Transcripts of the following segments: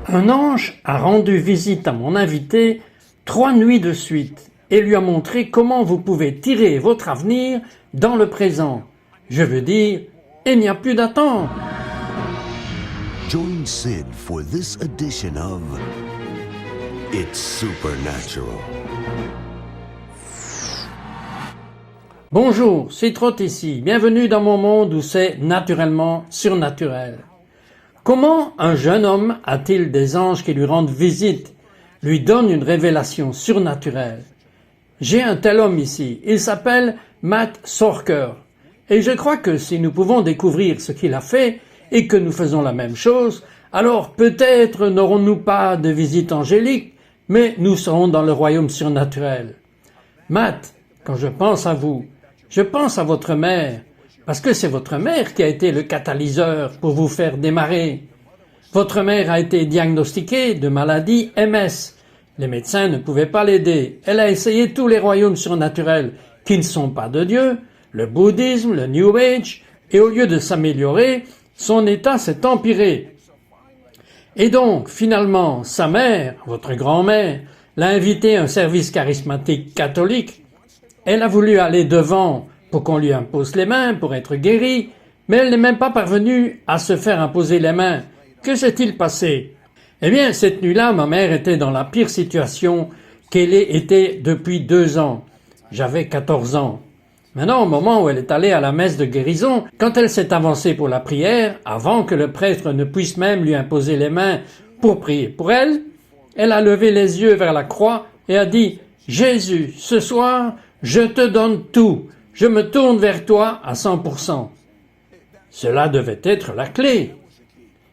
Un ange a rendu visite à mon invité 3 nuits de suite et lui a montré comment vous pouvez tirer votre avenir dans le présent. Je veux dire, il n'y a plus d'attente. Join Sid for this edition of It's Supernatural. Bonjour, c'est Trott ici. Bienvenue dans mon monde où c'est naturellement surnaturel. Comment un jeune homme a-t-il des anges qui lui rendent visite, lui donnent une révélation surnaturelle? J'ai un tel homme ici, il s'appelle Matt Sorker, et je crois que si nous pouvons découvrir ce qu'il a fait et que nous faisons la même chose, alors peut-être n'aurons-nous pas de visite angélique, mais nous serons dans le royaume surnaturel. Matt, quand je pense à vous, je pense à votre mère, parce que c'est votre mère qui a été le catalyseur pour vous faire démarrer. Votre mère a été diagnostiquée de maladie MS. Les médecins ne pouvaient pas l'aider. Elle a essayé tous les royaumes surnaturels qui ne sont pas de Dieu, le bouddhisme, le New Age, et au lieu de s'améliorer, son état s'est empiré. Et donc, finalement, sa mère, votre grand-mère, l'a invité à un service charismatique catholique. Elle a voulu aller devant pour qu'on lui impose les mains pour être guérie, mais elle n'est même pas parvenue à se faire imposer les mains. Que s'est-il passé? Eh bien, cette nuit-là, ma mère était dans la pire situation qu'elle ait été depuis 2 ans. J'avais 14 ans. Maintenant, au moment où elle est allée à la messe de guérison, quand elle s'est avancée pour la prière, avant que le prêtre ne puisse même lui imposer les mains pour prier pour elle, elle a levé les yeux vers la croix et a dit « Jésus, ce soir, je te donne tout. Je me tourne vers toi à 100%. » Cela devait être la clé.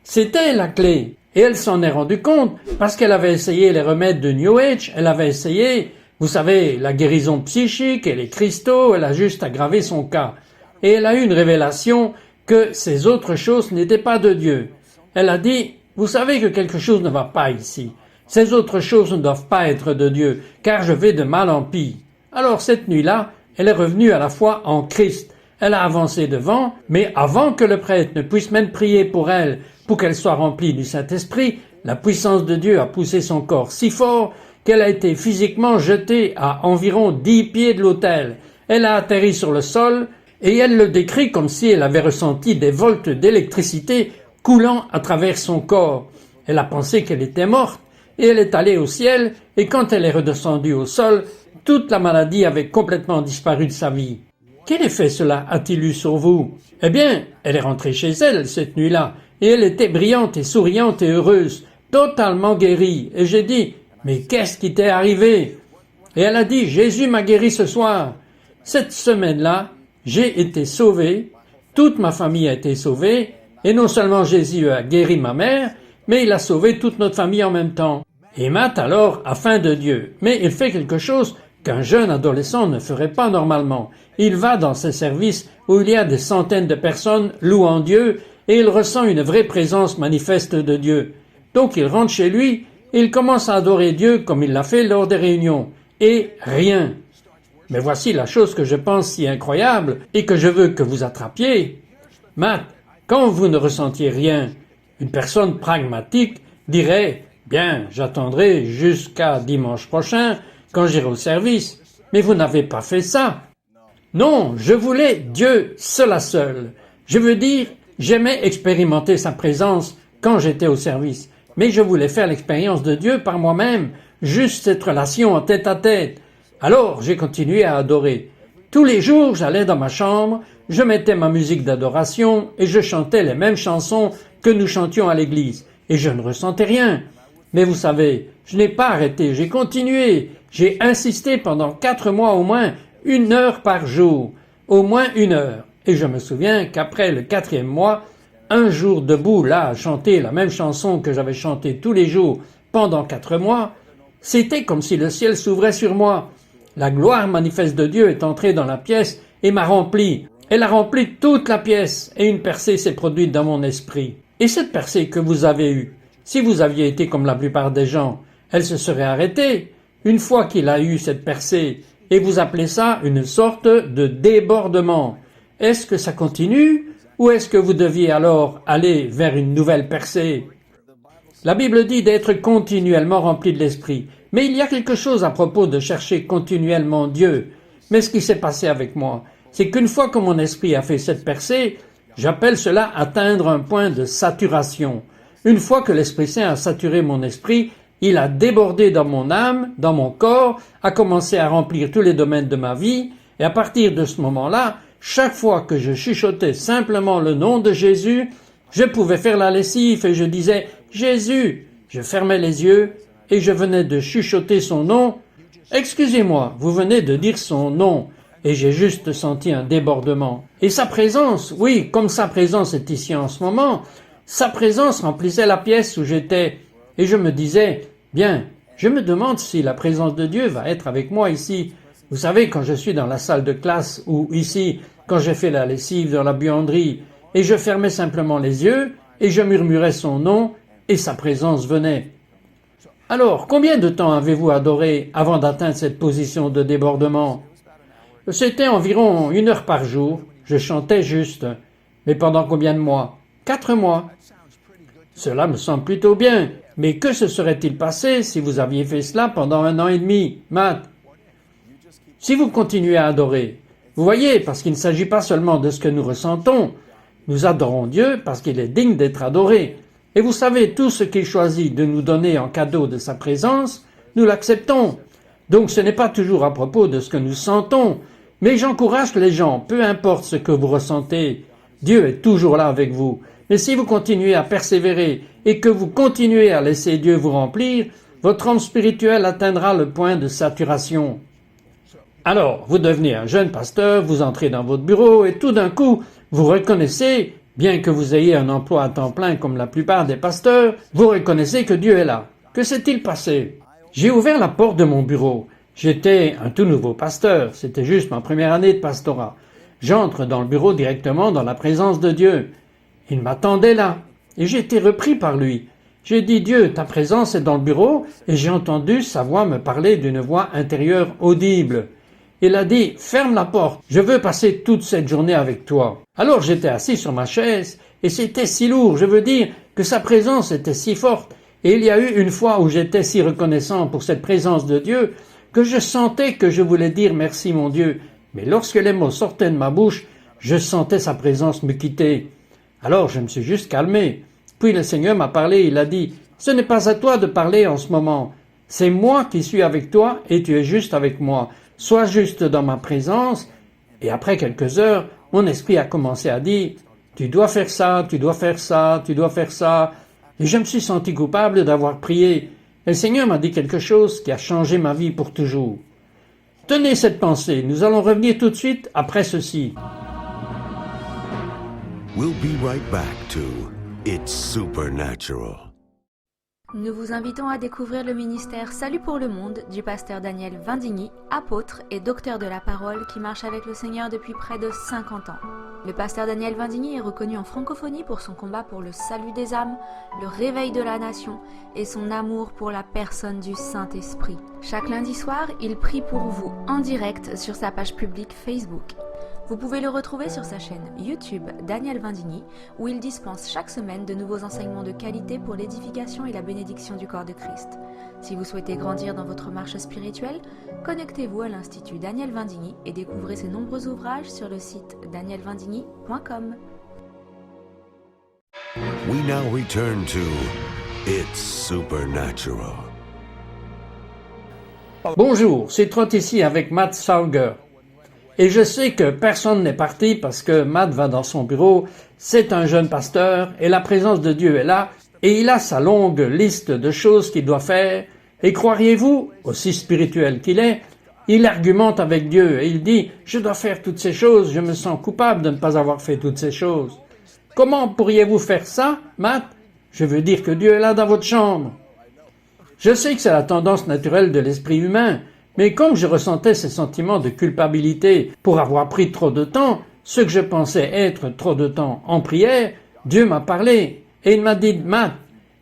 C'était la clé. Et elle s'en est rendue compte parce qu'elle avait essayé les remèdes de New Age, elle avait essayé, vous savez, la guérison psychique et les cristaux, elle a juste aggravé son cas. Et elle a eu une révélation que ces autres choses n'étaient pas de Dieu. Elle a dit, vous savez que quelque chose ne va pas ici. Ces autres choses ne doivent pas être de Dieu, car je vais de mal en pis. Alors cette nuit-là, elle est revenue à la foi en Christ. Elle a avancé devant, mais avant que le prêtre ne puisse même prier pour elle, pour qu'elle soit remplie du Saint-Esprit, la puissance de Dieu a poussé son corps si fort qu'elle a été physiquement jetée à environ 10 pieds de l'autel. Elle a atterri sur le sol et elle le décrit comme si elle avait ressenti des volts d'électricité coulant à travers son corps. Elle a pensé qu'elle était morte et elle est allée au ciel et quand elle est redescendue au sol, toute la maladie avait complètement disparu de sa vie. Quel effet cela a-t-il eu sur vous? Eh bien, elle est rentrée chez elle cette nuit-là, et elle était brillante et souriante et heureuse, totalement guérie. Et j'ai dit, mais qu'est-ce qui t'est arrivé? Et elle a dit, Jésus m'a guéri ce soir. Cette semaine-là, j'ai été sauvé, toute ma famille a été sauvée, et non seulement Jésus a guéri ma mère, mais il a sauvé toute notre famille en même temps. Et Matt alors a faim de Dieu, mais il fait quelque chose qu'un jeune adolescent ne ferait pas normalement. Il va dans ces services où il y a des centaines de personnes louant Dieu et il ressent une vraie présence manifeste de Dieu. Donc il rentre chez lui et il commence à adorer Dieu comme il l'a fait lors des réunions. Et rien. Mais voici la chose que je pense si incroyable et que je veux que vous attrapiez. Matt, quand vous ne ressentiez rien, une personne pragmatique dirait « Bien, j'attendrai jusqu'à dimanche prochain quand j'irai au service. » Mais vous n'avez pas fait ça. Non, je voulais Dieu seul à seul. Je veux dire, j'aimais expérimenter sa présence quand j'étais au service. Mais je voulais faire l'expérience de Dieu par moi-même, juste cette relation en tête à tête. Alors, j'ai continué à adorer. Tous les jours, j'allais dans ma chambre, je mettais ma musique d'adoration et je chantais les mêmes chansons que nous chantions à l'église. Et je ne ressentais rien. Mais vous savez, je n'ai pas arrêté, j'ai continué. J'ai insisté pendant 4 mois au moins, 1 heure par jour. Au moins 1 heure. Et je me souviens qu'après le 4e mois, un jour debout là à chanter la même chanson que j'avais chantée tous les jours pendant 4 mois, c'était comme si le ciel s'ouvrait sur moi. La gloire manifeste de Dieu est entrée dans la pièce et m'a rempli. Elle a rempli toute la pièce et une percée s'est produite dans mon esprit. Et cette percée que vous avez eue, si vous aviez été comme la plupart des gens, elle se serait arrêtée. Une fois qu'il a eu cette percée, et vous appelez ça une sorte de débordement. Est-ce que ça continue ou est-ce que vous deviez alors aller vers une nouvelle percée? La Bible dit d'être continuellement rempli de l'Esprit. Mais il y a quelque chose à propos de chercher continuellement Dieu. Mais ce qui s'est passé avec moi, c'est qu'une fois que mon esprit a fait cette percée, j'appelle cela atteindre un point de saturation. Une fois que l'Esprit Saint a saturé mon esprit, il a débordé dans mon âme, dans mon corps, a commencé à remplir tous les domaines de ma vie, et à partir de ce moment-là, chaque fois que je chuchotais simplement le nom de Jésus, je pouvais faire la lessive et je disais « Jésus ». Je fermais les yeux et je venais de chuchoter son nom. « Excusez-moi, vous venez de dire son nom ». Et j'ai juste senti un débordement. Et sa présence, oui, comme sa présence est ici en ce moment, sa présence remplissait la pièce où j'étais. Et je me disais, bien, je me demande si la présence de Dieu va être avec moi ici. Vous savez, quand je suis dans la salle de classe ou ici, quand j'ai fait la lessive dans la buanderie, et je fermais simplement les yeux, et je murmurais son nom, et sa présence venait. Alors, combien de temps avez-vous adoré avant d'atteindre cette position de débordement ? C'était environ 1 heure par jour, je chantais juste. Mais pendant combien de mois ? 4 mois. Cela me semble plutôt bien, mais que se serait-il passé si vous aviez fait cela pendant 1 an et demi, Matt ? Si vous continuez à adorer, vous voyez, parce qu'il ne s'agit pas seulement de ce que nous ressentons, nous adorons Dieu parce qu'il est digne d'être adoré. Et vous savez, tout ce qu'il choisit de nous donner en cadeau de sa présence, nous l'acceptons. Donc ce n'est pas toujours à propos de ce que nous sentons, mais j'encourage les gens, peu importe ce que vous ressentez, Dieu est toujours là avec vous. Mais si vous continuez à persévérer et que vous continuez à laisser Dieu vous remplir, votre homme spirituel atteindra le point de saturation. Alors, vous devenez un jeune pasteur, vous entrez dans votre bureau et tout d'un coup, vous reconnaissez, bien que vous ayez un emploi à temps plein comme la plupart des pasteurs, vous reconnaissez que Dieu est là. Que s'est-il passé ? J'ai ouvert la porte de mon bureau. J'étais un tout nouveau pasteur, c'était juste ma première année de pastorat. J'entre dans le bureau directement dans la présence de Dieu. Il m'attendait là, et j'ai été repris par lui. J'ai dit, Dieu, ta présence est dans le bureau, et j'ai entendu sa voix me parler d'une voix intérieure audible. Il a dit, ferme la porte, je veux passer toute cette journée avec toi. Alors j'étais assis sur ma chaise, et c'était si lourd, je veux dire que sa présence était si forte. Et il y a eu une fois où j'étais si reconnaissant pour cette présence de Dieu, que je sentais que je voulais dire merci mon Dieu, mais lorsque les mots sortaient de ma bouche, je sentais sa présence me quitter. Alors je me suis juste calmé. Puis le Seigneur m'a parlé, il a dit, ce n'est pas à toi de parler en ce moment, c'est moi qui suis avec toi et tu es juste avec moi. Sois juste dans ma présence. Et après quelques heures, mon esprit a commencé à dire, tu dois faire ça, tu dois faire ça, tu dois faire ça. Et je me suis senti coupable d'avoir prié. Et le Seigneur m'a dit quelque chose qui a changé ma vie pour toujours. Tenez cette pensée, nous allons revenir tout de suite après ceci. We'll be right back to It's Supernatural. Nous vous invitons à découvrir le ministère Salut pour le monde du pasteur Daniel Vindigny, apôtre et docteur de la parole qui marche avec le Seigneur depuis près de 50 ans. Le pasteur Daniel Vindigny est reconnu en francophonie pour son combat pour le salut des âmes, le réveil de la nation et son amour pour la personne du Saint-Esprit. Chaque lundi soir, il prie pour vous en direct sur sa page publique Facebook. Vous pouvez le retrouver sur sa chaîne YouTube Daniel Vindigny, où il dispense chaque semaine de nouveaux enseignements de qualité pour l'édification et la bénédiction du corps de Christ. Si vous souhaitez grandir dans votre marche spirituelle, connectez-vous à l'Institut Daniel Vindigny et découvrez ses nombreux ouvrages sur le site danielvindigny.com. We now return to It's Supernatural. Bonjour, c'est Trot ici avec Matt Sauger. Et je sais que personne n'est parti parce que Matt va dans son bureau, c'est un jeune pasteur et la présence de Dieu est là et il a sa longue liste de choses qu'il doit faire et croiriez-vous, aussi spirituel qu'il est, il argumente avec Dieu et il dit « Je dois faire toutes ces choses, je me sens coupable de ne pas avoir fait toutes ces choses. » Comment pourriez-vous faire ça, Matt ? Je veux dire que Dieu est là dans votre chambre. Je sais que c'est la tendance naturelle de l'esprit humain, mais comme je ressentais ces sentiments de culpabilité pour avoir pris trop de temps, ce que je pensais être trop de temps en prière, Dieu m'a parlé et il m'a dit « Matt,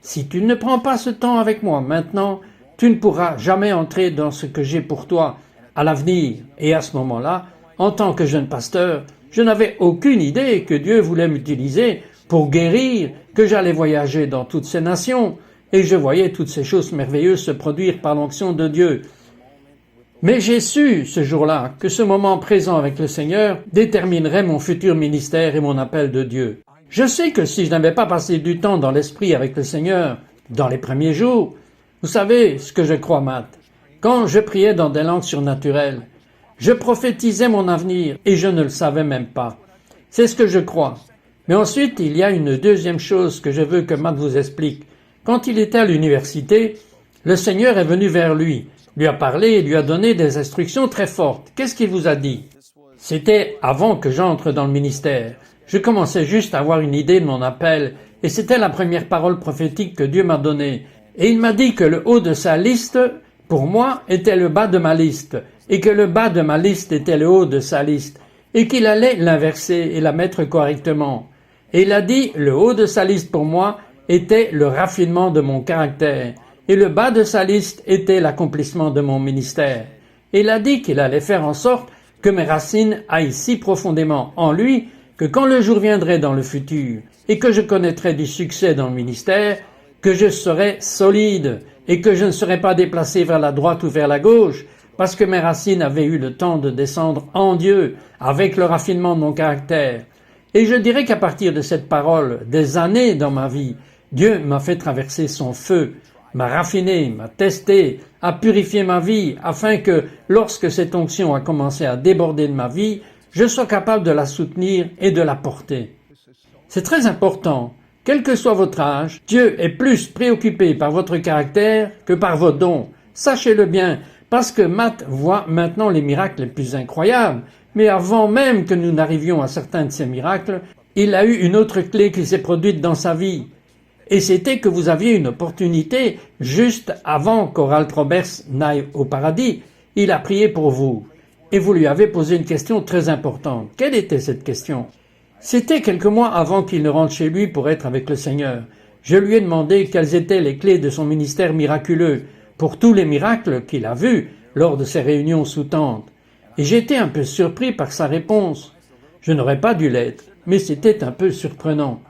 si tu ne prends pas ce temps avec moi maintenant, tu ne pourras jamais entrer dans ce que j'ai pour toi à l'avenir. » Et à ce moment-là, en tant que jeune pasteur, je n'avais aucune idée que Dieu voulait m'utiliser pour guérir, que j'allais voyager dans toutes ces nations, et je voyais toutes ces choses merveilleuses se produire par l'onction de Dieu. Mais j'ai su ce jour-là que ce moment présent avec le Seigneur déterminerait mon futur ministère et mon appel de Dieu. Je sais que si je n'avais pas passé du temps dans l'esprit avec le Seigneur dans les premiers jours, vous savez ce que je crois, Matt, quand je priais dans des langues surnaturelles, je prophétisais mon avenir et je ne le savais même pas. C'est ce que je crois. Mais ensuite, il y a une deuxième chose que je veux que Matt vous explique. Quand il était à l'université, le Seigneur est venu vers lui a parlé et lui a donné des instructions très fortes. Qu'est-ce qu'il vous a dit? C'était avant que j'entre dans le ministère. Je commençais juste à avoir une idée de mon appel et c'était la première parole prophétique que Dieu m'a donnée. Et il m'a dit que le haut de sa liste, pour moi, était le bas de ma liste et que le bas de ma liste était le haut de sa liste et qu'il allait l'inverser et la mettre correctement. Et il a dit, le haut de sa liste pour moi était le raffinement de mon caractère. Et le bas de sa liste était l'accomplissement de mon ministère. Et il a dit qu'il allait faire en sorte que mes racines aillent si profondément en lui que quand le jour viendrait dans le futur et que je connaîtrais du succès dans le ministère, que je serais solide et que je ne serais pas déplacé vers la droite ou vers la gauche parce que mes racines avaient eu le temps de descendre en Dieu avec le raffinement de mon caractère. Et je dirais qu'à partir de cette parole, des années dans ma vie, Dieu m'a fait traverser son feu, m'a raffiné, m'a testé, a purifié ma vie, afin que, lorsque cette onction a commencé à déborder de ma vie, je sois capable de la soutenir et de la porter. C'est très important. Quel que soit votre âge, Dieu est plus préoccupé par votre caractère que par vos dons. Sachez-le bien, parce que Matt voit maintenant les miracles les plus incroyables. Mais avant même que nous n'arrivions à certains de ces miracles, il a eu une autre clé qui s'est produite dans sa vie. Et c'était que vous aviez une opportunité juste avant qu'Oral Roberts n'aille au paradis. Il a prié pour vous. Et vous lui avez posé une question très importante. Quelle était cette question? C'était quelques mois avant qu'il ne rentre chez lui pour être avec le Seigneur. Je lui ai demandé quelles étaient les clés de son ministère miraculeux pour tous les miracles qu'il a vus lors de ses réunions sous tente. Et j'ai été un peu surpris par sa réponse. Je n'aurais pas dû l'être, mais c'était un peu surprenant.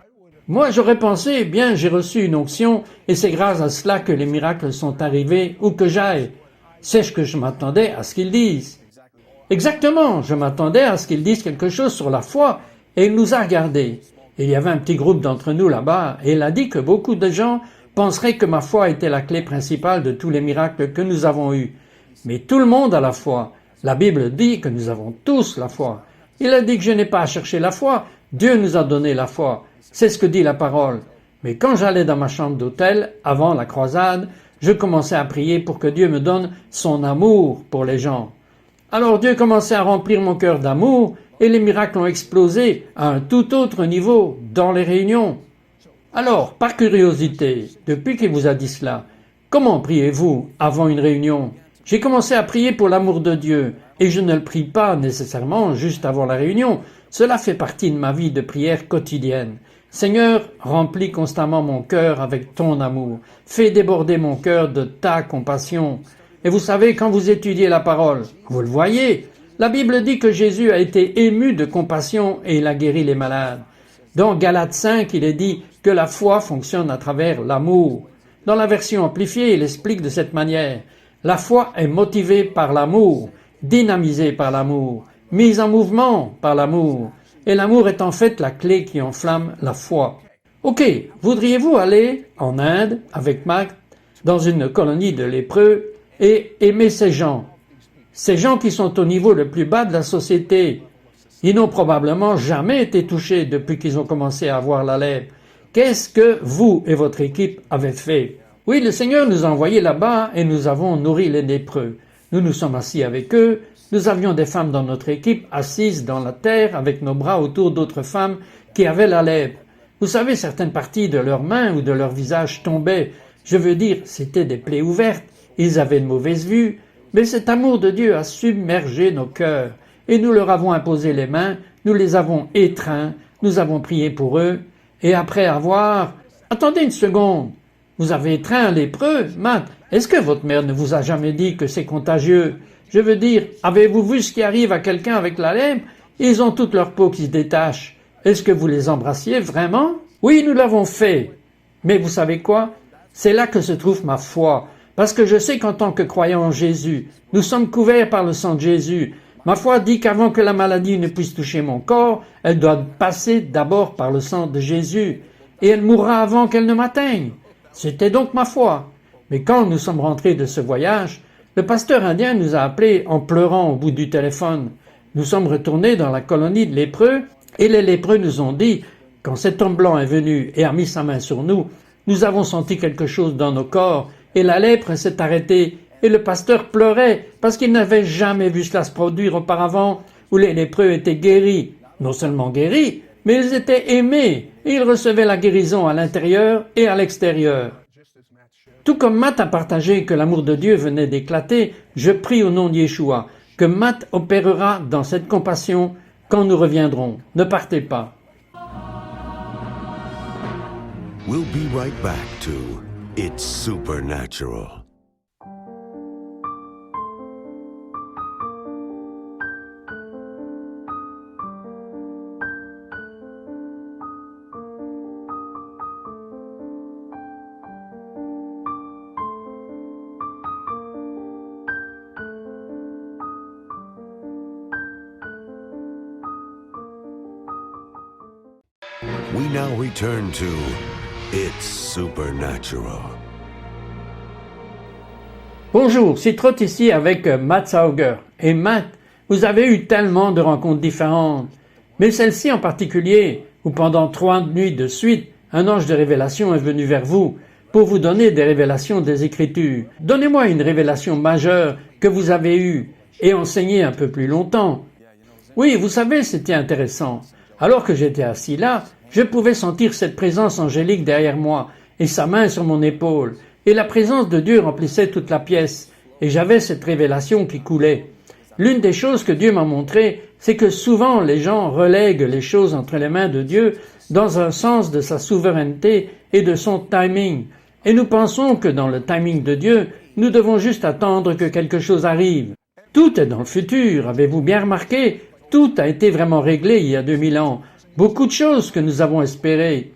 Moi, j'aurais pensé, eh bien, j'ai reçu une onction et c'est grâce à cela que les miracles sont arrivés où que j'aille. C'est ce que je m'attendais à ce qu'ils disent. Exactement, je m'attendais à ce qu'ils disent quelque chose sur la foi et il nous a regardés. Il y avait un petit groupe d'entre nous là-bas et il a dit que beaucoup de gens penseraient que ma foi était la clé principale de tous les miracles que nous avons eus. Mais tout le monde a la foi. La Bible dit que nous avons tous la foi. Il a dit que je n'ai pas à chercher la foi. Dieu nous a donné la foi. C'est ce que dit la parole. Mais quand j'allais dans ma chambre d'hôtel, avant la croisade, je commençais à prier pour que Dieu me donne son amour pour les gens. Alors Dieu commençait à remplir mon cœur d'amour et les miracles ont explosé à un tout autre niveau dans les réunions. Alors, par curiosité, depuis qu'il vous a dit cela, comment priez-vous avant une réunion? J'ai commencé à prier pour l'amour de Dieu et je ne le prie pas nécessairement juste avant la réunion. Cela fait partie de ma vie de prière quotidienne. Seigneur, remplis constamment mon cœur avec ton amour. Fais déborder mon cœur de ta compassion. Et vous savez, quand vous étudiez la parole, vous le voyez, la Bible dit que Jésus a été ému de compassion et il a guéri les malades. Dans Galates 5, il est dit que la foi fonctionne à travers l'amour. Dans la version amplifiée, il explique de cette manière. La foi est motivée par l'amour, dynamisée par l'amour, mise en mouvement par l'amour. Et l'amour est en fait la clé qui enflamme la foi. Ok, voudriez-vous aller en Inde avec Matt dans une colonie de lépreux et aimer ces gens? Ces gens qui sont au niveau le plus bas de la société. Ils n'ont probablement jamais été touchés depuis qu'ils ont commencé à avoir la lèpre. Qu'est-ce que vous et votre équipe avez fait? Oui, le Seigneur nous a envoyés là-bas et nous avons nourri les lépreux. Nous nous sommes assis avec eux. Nous avions des femmes dans notre équipe assises dans la terre avec nos bras autour d'autres femmes qui avaient la lèpre. Vous savez, certaines parties de leurs mains ou de leur visage tombaient. Je veux dire, c'était des plaies ouvertes. Ils avaient une mauvaise vue. Mais cet amour de Dieu a submergé nos cœurs. Et nous leur avons imposé les mains, nous les avons étreints, nous avons prié pour eux. Et après avoir... Attendez une seconde. Vous avez étreint un lépreux, Matt. Est-ce que votre mère ne vous a jamais dit que c'est contagieux? Je veux dire, avez-vous vu ce qui arrive à quelqu'un avec la lèpre? Ils ont toute leur peau qui se détache. Est-ce que vous les embrassiez vraiment? Oui, nous l'avons fait. Mais vous savez quoi? C'est là que se trouve ma foi, parce que je sais qu'en tant que croyant en Jésus, nous sommes couverts par le sang de Jésus. Ma foi dit qu'avant que la maladie ne puisse toucher mon corps, elle doit passer d'abord par le sang de Jésus, et elle mourra avant qu'elle ne m'atteigne. C'était donc ma foi. Mais quand nous sommes rentrés de ce voyage, le pasteur indien nous a appelés en pleurant au bout du téléphone. Nous sommes retournés dans la colonie de lépreux, et les lépreux nous ont dit, quand cet homme blanc est venu et a mis sa main sur nous, nous avons senti quelque chose dans nos corps, et la lèpre s'est arrêtée, et le pasteur pleurait parce qu'il n'avait jamais vu cela se produire auparavant, où les lépreux étaient guéris, non seulement guéris, mais ils étaient aimés, et ils recevaient la guérison à l'intérieur et à l'extérieur. Tout comme Matt a partagé que l'amour de Dieu venait d'éclater, je prie au nom de Yeshua que Matt opérera dans cette compassion quand nous reviendrons. Ne partez pas. We'll be right back to It's Supernatural. We now return to It's Supernatural. Bonjour, c'est Trott ici avec Matt Sauger. Et Matt, vous avez eu tellement de rencontres différentes, mais celle-ci en particulier, où pendant 3 nuits de suite, un ange de révélation est venu vers vous pour vous donner des révélations des Écritures. Donnez-moi une révélation majeure que vous avez eue et enseignée un peu plus longtemps. Oui, vous savez, c'était intéressant. Alors que j'étais assis là, je pouvais sentir cette présence angélique derrière moi et sa main sur mon épaule, et la présence de Dieu remplissait toute la pièce, et j'avais cette révélation qui coulait. L'une des choses que Dieu m'a montré, c'est que souvent les gens relèguent les choses entre les mains de Dieu dans un sens de sa souveraineté et de son timing, et nous pensons que dans le timing de Dieu, nous devons juste attendre que quelque chose arrive. Tout est dans le futur, avez-vous bien remarqué? Tout a été vraiment réglé il y a 2000 ans. Beaucoup de choses que nous avons espérées.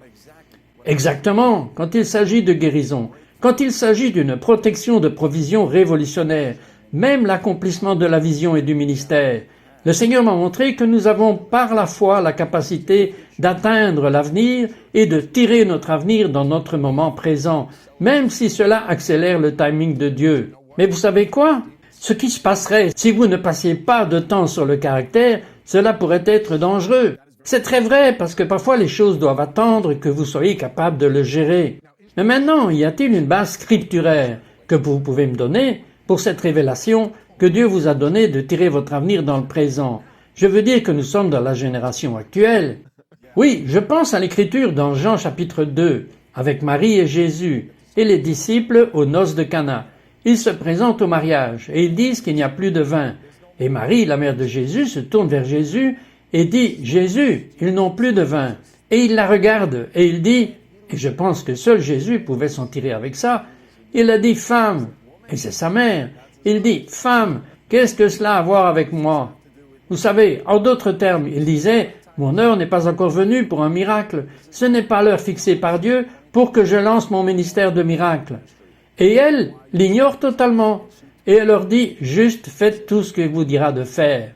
Exactement, quand il s'agit de guérison, quand il s'agit d'une protection de provision révolutionnaire, même l'accomplissement de la vision et du ministère. Le Seigneur m'a montré que nous avons par la foi la capacité d'atteindre l'avenir et de tirer notre avenir dans notre moment présent, même si cela accélère le timing de Dieu. Mais vous savez quoi? Ce qui se passerait si vous ne passiez pas de temps sur le caractère, cela pourrait être dangereux. C'est très vrai parce que parfois les choses doivent attendre que vous soyez capable de le gérer. Mais maintenant, y a-t-il une base scripturaire que vous pouvez me donner pour cette révélation que Dieu vous a donnée de tirer votre avenir dans le présent? Je veux dire que nous sommes dans la génération actuelle. Oui, je pense à l'écriture dans Jean chapitre 2, avec Marie et Jésus, et les disciples aux noces de Cana. Ils se présentent au mariage, et ils disent qu'il n'y a plus de vin. Et Marie, la mère de Jésus, se tourne vers Jésus et dit « Jésus, ils n'ont plus de vin ». Et il la regarde, et il dit, et je pense que seul Jésus pouvait s'en tirer avec ça, il a dit « Femme », et c'est sa mère, il dit « Femme, qu'est-ce que cela a à voir avec moi ?» Vous savez, en d'autres termes, il disait « Mon heure n'est pas encore venue pour un miracle, ce n'est pas l'heure fixée par Dieu pour que je lance mon ministère de miracle. » Et elle l'ignore totalement, et elle leur dit « Juste faites tout ce qu'il vous dira de faire ».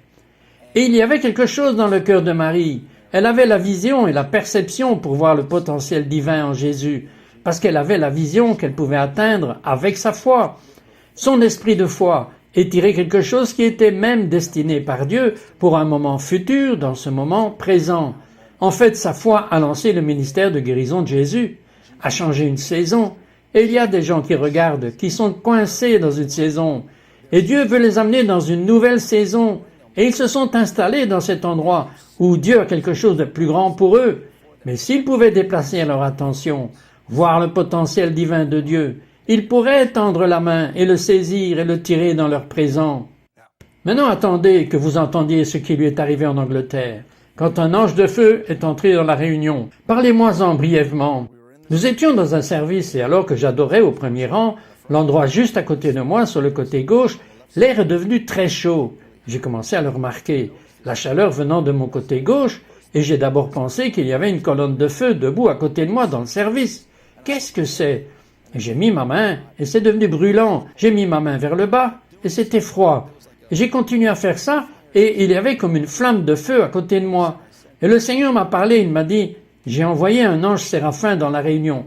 Et il y avait quelque chose dans le cœur de Marie. Elle avait la vision et la perception pour voir le potentiel divin en Jésus, parce qu'elle avait la vision qu'elle pouvait atteindre avec sa foi. Son esprit de foi étirait quelque chose qui était même destiné par Dieu pour un moment futur dans ce moment présent. En fait, sa foi a lancé le ministère de guérison de Jésus, a changé une saison. Et il y a des gens qui regardent, qui sont coincés dans une saison. Et Dieu veut les amener dans une nouvelle saison. Et ils se sont installés dans cet endroit où Dieu a quelque chose de plus grand pour eux. Mais s'ils pouvaient déplacer leur attention, voir le potentiel divin de Dieu, ils pourraient tendre la main et le saisir et le tirer dans leur présent. Maintenant attendez que vous entendiez ce qui lui est arrivé en Angleterre, quand un ange de feu est entré dans la réunion. Parlez-moi-en brièvement. Nous étions dans un service et alors que j'adorais au premier rang, l'endroit juste à côté de moi, sur le côté gauche, l'air est devenu très chaud. J'ai commencé à le remarquer, la chaleur venant de mon côté gauche, et j'ai d'abord pensé qu'il y avait une colonne de feu debout à côté de moi dans le service. Qu'est-ce que c'est? Et j'ai mis ma main et c'est devenu brûlant. J'ai mis ma main vers le bas et c'était froid. Et j'ai continué à faire ça et il y avait comme une flamme de feu à côté de moi. Et le Seigneur m'a parlé, il m'a dit, j'ai envoyé un ange séraphin dans la réunion.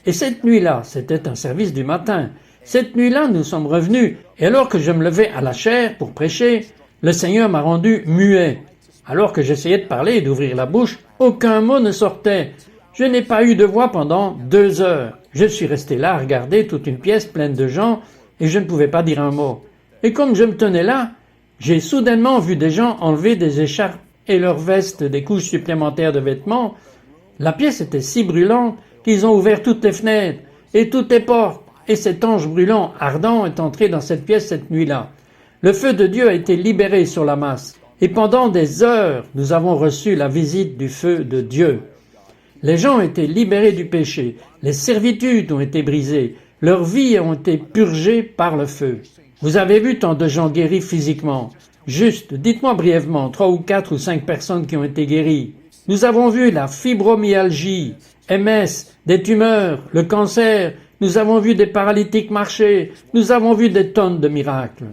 Et cette nuit-là, c'était un service du matin. Cette nuit-là, nous sommes revenus. Et alors que je me levais à la chaire pour prêcher, le Seigneur m'a rendu muet. Alors que j'essayais de parler et d'ouvrir la bouche, aucun mot ne sortait. Je n'ai pas eu de voix pendant 2 heures. Je suis resté là à regarder toute une pièce pleine de gens et je ne pouvais pas dire un mot. Et comme je me tenais là, j'ai soudainement vu des gens enlever des écharpes et leurs vestes, des couches supplémentaires de vêtements. La pièce était si brûlante qu'ils ont ouvert toutes les fenêtres et toutes les portes. Et cet ange brûlant, ardent, est entré dans cette pièce cette nuit-là. Le feu de Dieu a été libéré sur la masse. Et pendant des heures, nous avons reçu la visite du feu de Dieu. Les gens ont été libérés du péché. Les servitudes ont été brisées. Leurs vies ont été purgées par le feu. Vous avez vu tant de gens guéris physiquement. Juste, dites-moi brièvement, 3 ou 4 ou 5 personnes qui ont été guéries. Nous avons vu la fibromyalgie, MS, des tumeurs, le cancer. Nous avons vu des paralytiques marcher. Nous avons vu des tonnes de miracles.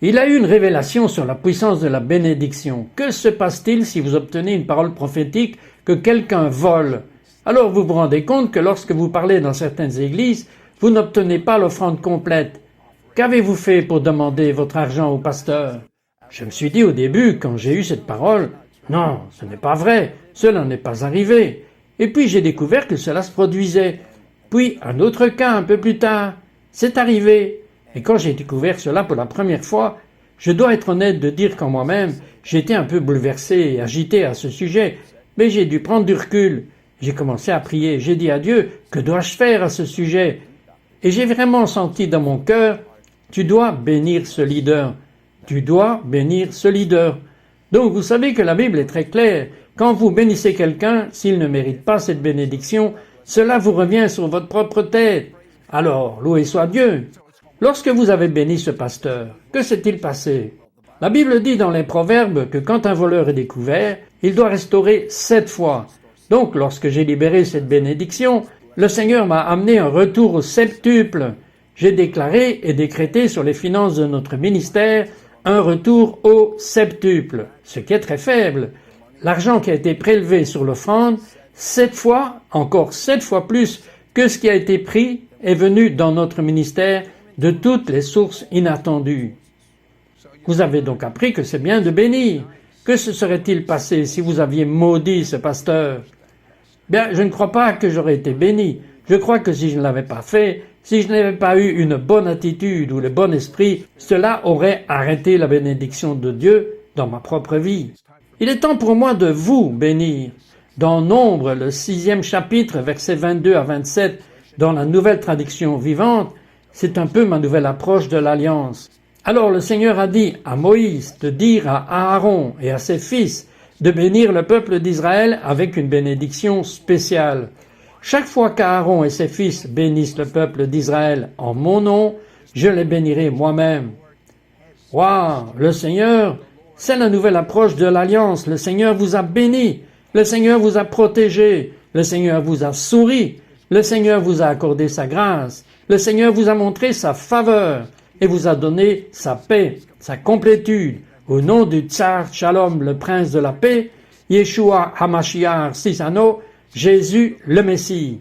Il a eu une révélation sur la puissance de la bénédiction. Que se passe-t-il si vous obtenez une parole prophétique que quelqu'un vole? Alors vous vous rendez compte que lorsque vous parlez dans certaines églises, vous n'obtenez pas l'offrande complète. Qu'avez-vous fait pour demander votre argent au pasteur? Je me suis dit au début, quand j'ai eu cette parole, non, ce n'est pas vrai, cela n'est pas arrivé. Et puis j'ai découvert que cela se produisait. Puis un autre cas un peu plus tard, c'est arrivé. Et quand j'ai découvert cela pour la première fois, je dois être honnête de dire qu'en moi-même, j'étais un peu bouleversé et agité à ce sujet, mais j'ai dû prendre du recul. J'ai commencé à prier, j'ai dit à Dieu, que dois-je faire à ce sujet? Et j'ai vraiment senti dans mon cœur, tu dois bénir ce leader. Tu dois bénir ce leader. Donc vous savez que la Bible est très claire. Quand vous bénissez quelqu'un, s'il ne mérite pas cette bénédiction, cela vous revient sur votre propre tête. Alors, loué soit Dieu. Lorsque vous avez béni ce pasteur, que s'est-il passé? La Bible dit dans les Proverbes que quand un voleur est découvert, il doit restaurer 7 fois. Donc, lorsque j'ai libéré cette bénédiction, le Seigneur m'a amené un retour au septuple. J'ai déclaré et décrété sur les finances de notre ministère un retour au septuple, ce qui est très faible. L'argent qui a été prélevé sur l'offrande, 7 fois, encore 7 fois plus que ce qui a été pris, est venu dans notre ministère de toutes les sources inattendues. Vous avez donc appris que c'est bien de bénir. Que se serait-il passé si vous aviez maudit ce pasteur? Bien, je ne crois pas que j'aurais été béni. Je crois que si je ne l'avais pas fait, si je n'avais pas eu une bonne attitude ou le bon esprit, cela aurait arrêté la bénédiction de Dieu dans ma propre vie. Il est temps pour moi de vous bénir. Dans Nombre, le 6e chapitre, versets 22 à 27, dans la nouvelle traduction vivante, c'est un peu ma nouvelle approche de l'alliance. Alors le Seigneur a dit à Moïse de dire à Aaron et à ses fils de bénir le peuple d'Israël avec une bénédiction spéciale. Chaque fois qu'Aaron et ses fils bénissent le peuple d'Israël en mon nom, je les bénirai moi-même. Waouh, le Seigneur, c'est la nouvelle approche de l'alliance. Le Seigneur vous a béni, le Seigneur vous a protégé, le Seigneur vous a souri, le Seigneur vous a accordé sa grâce, le Seigneur vous a montré sa faveur et vous a donné sa paix, sa complétude. Au nom du Tsar Shalom, le prince de la paix, Yeshua HaMashiach Sisano, Jésus le Messie.